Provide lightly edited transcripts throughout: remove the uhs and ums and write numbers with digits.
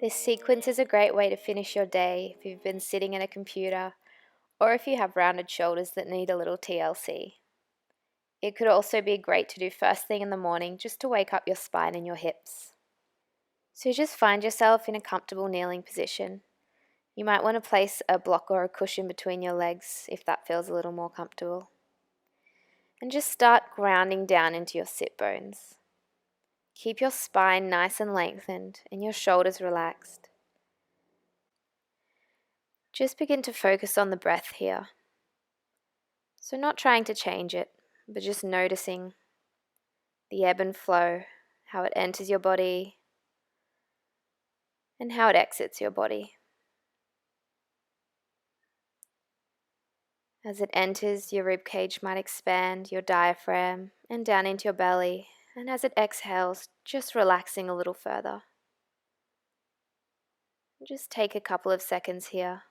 This sequence is a great way to finish your day if you've been sitting at a computer or if you have rounded shoulders that need a little TLC. It could also be great to do first thing in the morning just to wake up your spine and your hips. So just find yourself in a comfortable kneeling position. You might want to place a block or a cushion between your legs if that feels a little more comfortable. And just start grounding down into your sit bones. Keep your spine nice and lengthened and your shoulders relaxed. Just begin to focus on the breath here. So not trying to change it, but just noticing the ebb and flow, how it enters your body and how it exits your body. As it enters, your rib cage might expand, your diaphragm, and down into your belly, and as it exhales, just relaxing a little further. Just take a couple of seconds here.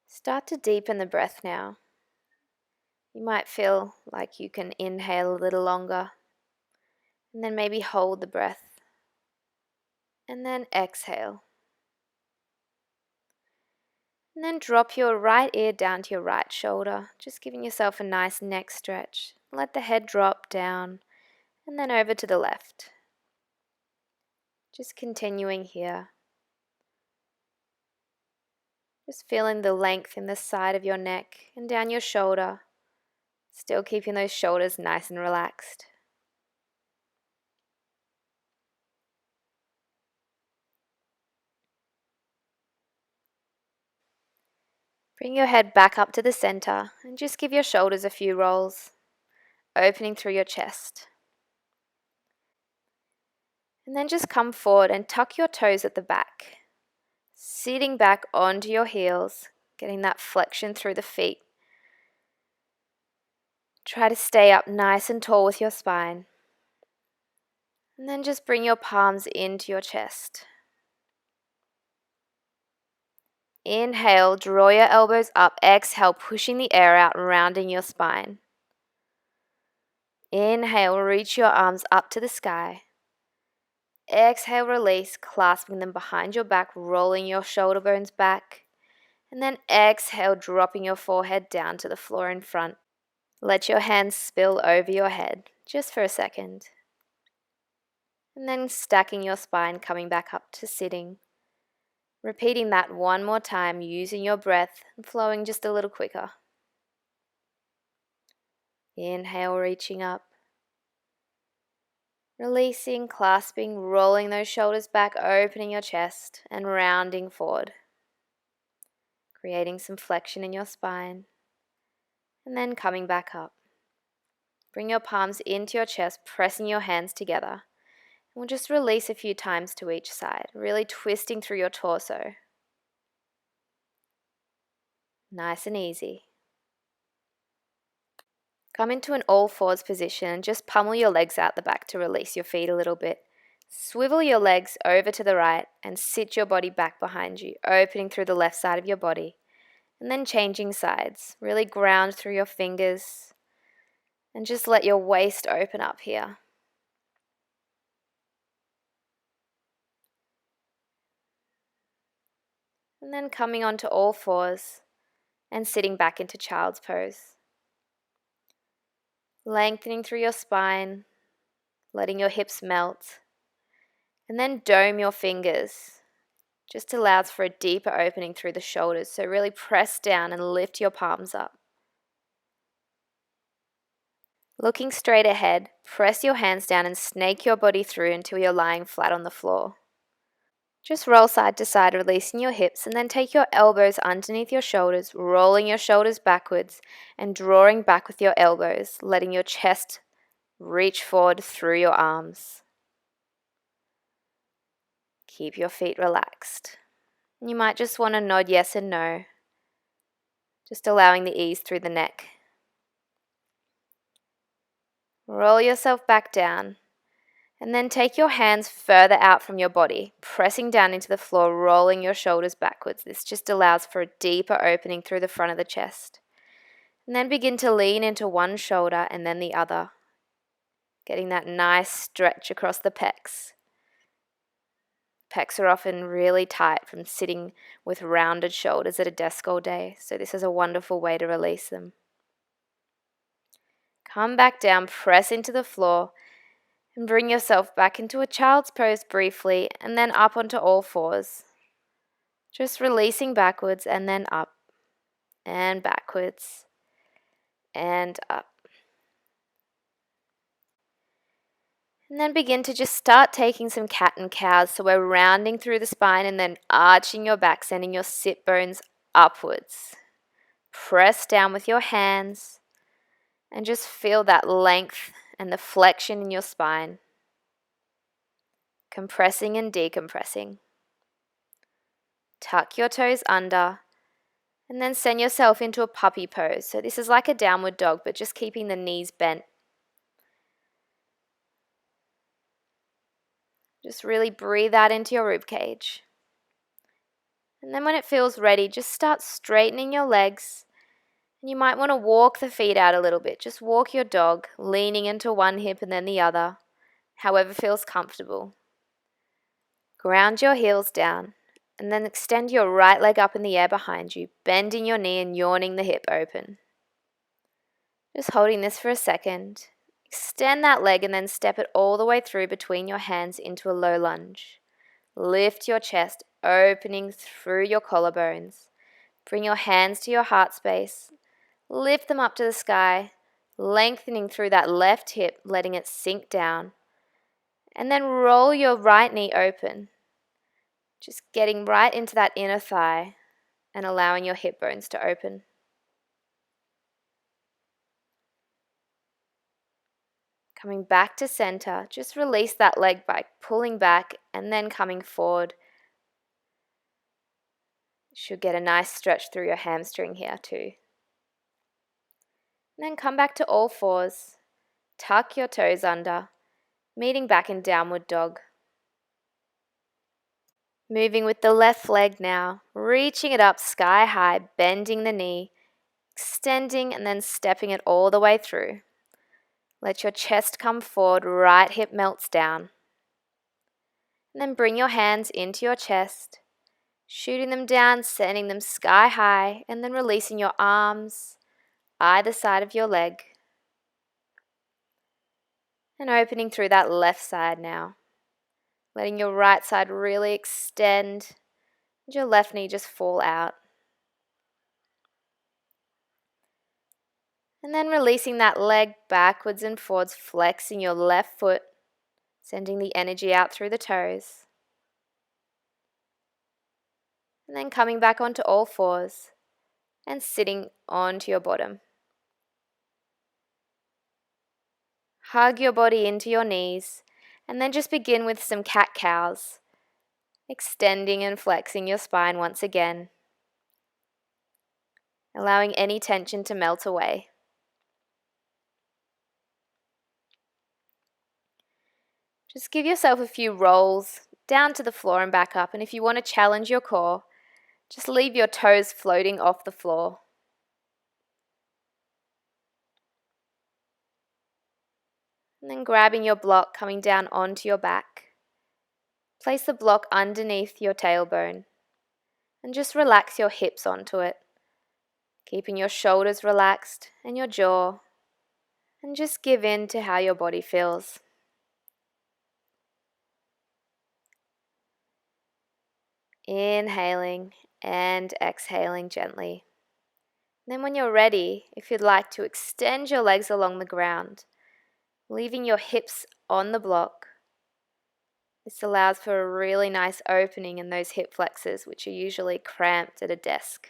Start to deepen the breath now. You might feel like you can inhale a little longer, and then maybe hold the breath, and then exhale. And then drop your right ear down to your right shoulder, just giving yourself a nice neck stretch. Let the head drop down, and then over to the left. Just continuing here. Just feeling the length in the side of your neck and down your shoulder. Still keeping those shoulders nice and relaxed. Bring your head back up to the center and just give your shoulders a few rolls, opening through your chest. And then just come forward and tuck your toes at the back, sitting back onto your heels, getting that flexion through the feet. Try to stay up nice and tall with your spine. And then just bring your palms into your chest. Inhale, draw your elbows up. Exhale, pushing the air out, rounding your spine. Inhale, reach your arms up to the sky. Exhale, release, clasping them behind your back, rolling your shoulder bones back. And then exhale, dropping your forehead down to the floor in front. Let your hands spill over your head, just for a second. And then stacking your spine, coming back up to sitting. Repeating that one more time, using your breath and flowing just a little quicker. Inhale, reaching up. Releasing, clasping, rolling those shoulders back, opening your chest and rounding forward. Creating some flexion in your spine. And then coming back up. Bring your palms into your chest, pressing your hands together. And we'll just release a few times to each side, really twisting through your torso. Nice and easy. Come into an all fours position and just pummel your legs out the back to release your feet a little bit. Swivel your legs over to the right and sit your body back behind you, opening through the left side of your body. And then changing sides. Really ground through your fingers and just let your waist open up here. And then coming onto all fours and sitting back into child's pose. Lengthening through your spine, letting your hips melt. And then dome your fingers. Just allows for a deeper opening through the shoulders. So really press down and lift your palms up. Looking straight ahead, press your hands down and snake your body through until you're lying flat on the floor. Just roll side to side, releasing your hips, and then take your elbows underneath your shoulders, rolling your shoulders backwards and drawing back with your elbows, letting your chest reach forward through your arms. Keep your feet relaxed. You might just want to nod yes and no, just allowing the ease through the neck. Roll yourself back down. And then take your hands further out from your body, pressing down into the floor, rolling your shoulders backwards. This just allows for a deeper opening through the front of the chest. And then begin to lean into one shoulder and then the other, getting that nice stretch across the pecs. Pecs are often really tight from sitting with rounded shoulders at a desk all day, so this is a wonderful way to release them. Come back down, press into the floor, and bring yourself back into a child's pose briefly, and then up onto all fours. Just releasing backwards and then up, and backwards, and up. And then begin to just start taking some cat and cows. So we're rounding through the spine and then arching your back, sending your sit bones upwards. Press down with your hands and just feel that length and the flexion in your spine. Compressing and decompressing. Tuck your toes under and then send yourself into a puppy pose. So this is like a downward dog, but just keeping the knees bent. Just really breathe out into your rib cage. And then when it feels ready, just start straightening your legs. And you might want to walk the feet out a little bit. Just walk your dog, leaning into one hip and then the other, however feels comfortable. Ground your heels down, and then extend your right leg up in the air behind you, bending your knee and yawning the hip open. Just holding this for a second. Extend that leg and then step it all the way through between your hands into a low lunge. Lift your chest, opening through your collarbones. Bring your hands to your heart space. Lift them up to the sky, lengthening through that left hip, letting it sink down. And then roll your right knee open. Just getting right into that inner thigh and allowing your hip bones to open. Coming back to center, just release that leg by pulling back and then coming forward. Should get a nice stretch through your hamstring here too. And then come back to all fours. Tuck your toes under, meeting back in downward dog. Moving with the left leg now, reaching it up sky high, bending the knee, extending and then stepping it all the way through. Let your chest come forward, right hip melts down. And then bring your hands into your chest, shooting them down, sending them sky high, and then releasing your arms either side of your leg. And opening through that left side now. Letting your right side really extend and your left knee just fall out. And then releasing that leg backwards and forwards, flexing your left foot, sending the energy out through the toes. And then coming back onto all fours and sitting onto your bottom. Hug your body into your knees and then just begin with some cat-cows, extending and flexing your spine once again, allowing any tension to melt away. Just give yourself a few rolls down to the floor and back up, and if you want to challenge your core, just leave your toes floating off the floor. And then grabbing your block, coming down onto your back. Place the block underneath your tailbone and just relax your hips onto it, keeping your shoulders relaxed and your jaw, and just give in to how your body feels. Inhaling and exhaling gently. Then when you're ready, if you'd like to extend your legs along the ground, leaving your hips on the block. This allows for a really nice opening in those hip flexors, which are usually cramped at a desk.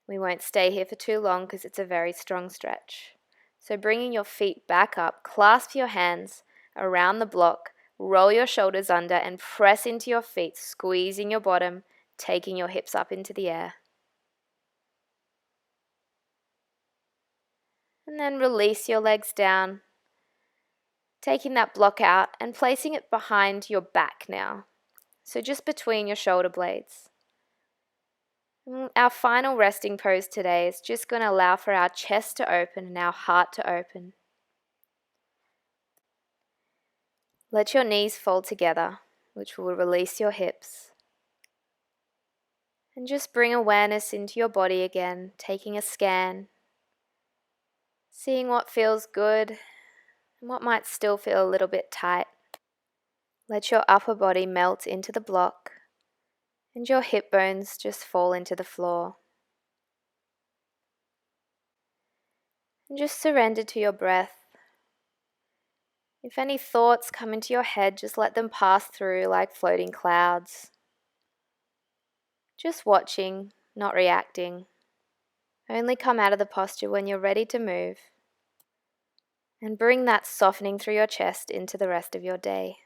We won't stay here for too long because it's a very strong stretch. So bringing your feet back up, clasp your hands around the block, roll your shoulders under and press into your feet, squeezing your bottom, taking your hips up into the air. And then release your legs down, taking that block out and placing it behind your back now. So just between your shoulder blades. Our final resting pose today is just going to allow for our chest to open and our heart to open. Let your knees fall together, which will release your hips. And just bring awareness into your body again, taking a scan, seeing what feels good and what might still feel a little bit tight. Let your upper body melt into the block and your hip bones just fall into the floor. And just surrender to your breath. If any thoughts come into your head, just let them pass through like floating clouds. Just watching, not reacting. Only come out of the posture when you're ready to move. And bring that softening through your chest into the rest of your day.